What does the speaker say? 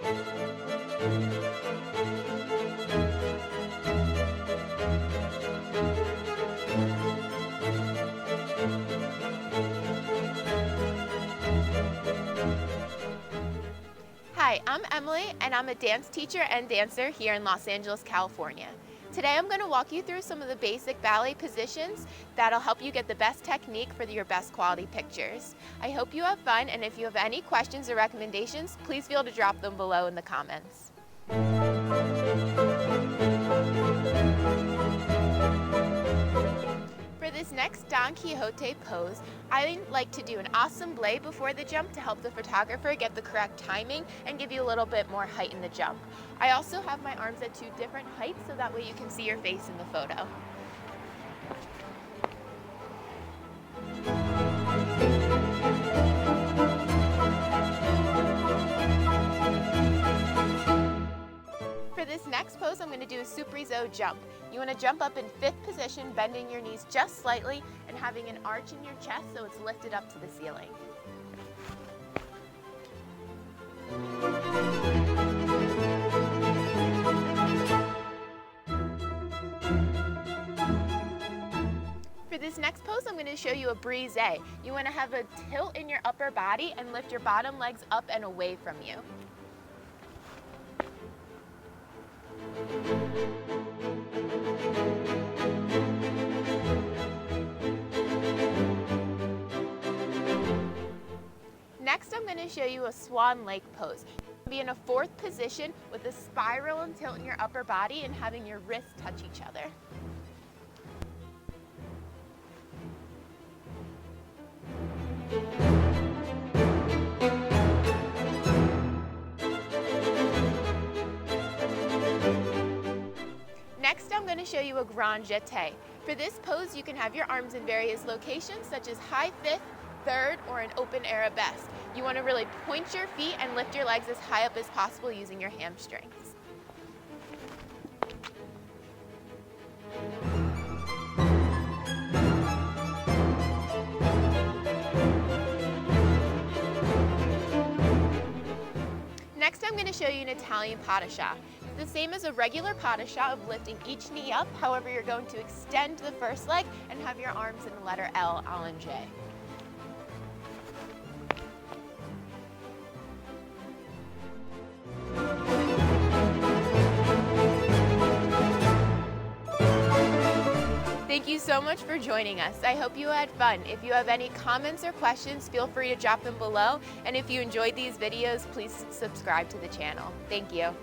Hi, I'm Emily, and I'm a dance teacher and dancer here in Los Angeles, California. Today I'm going to walk you through some of the basic ballet positions that'll help you get the best technique for your best quality pictures. I hope you have fun, and if you have any questions or recommendations, please feel to drop them below in the comments. For this next Don Quixote pose, I like to do an assemblé before the jump to help the photographer get the correct timing and give you a little bit more height in the jump. I also have my arms at 2 different heights so that way you can see your face in the photo. For this next pose, I'm going to do a Superzo Jump. You want to jump up in 5th position, bending your knees just slightly and having an arch in your chest so it's lifted up to the ceiling. For this next pose, I'm going to show you a brisé. You want to have a tilt in your upper body and lift your bottom legs up and away from you. Next, I'm going to show you a Swan Lake pose. Be in a 4th position with a spiral and tilt in your upper body and having your wrists touch each other. Next, I'm going to show you a Grande. For this pose, you can have your arms in various locations, such as high 5th, 3rd, or an open arabesque. You want to really point your feet and lift your legs as high up as possible using your hamstrings. Next, I'm going to show you an Italian Photoshoot. It's the same as a regular Photoshoot of lifting each knee up. However, you're going to extend the first leg and have your arms in the letter L, allongé. Thank you so much for joining us. I hope you had fun. If you have any comments or questions, feel free to drop them below. And if you enjoyed these videos, please subscribe to the channel. Thank you.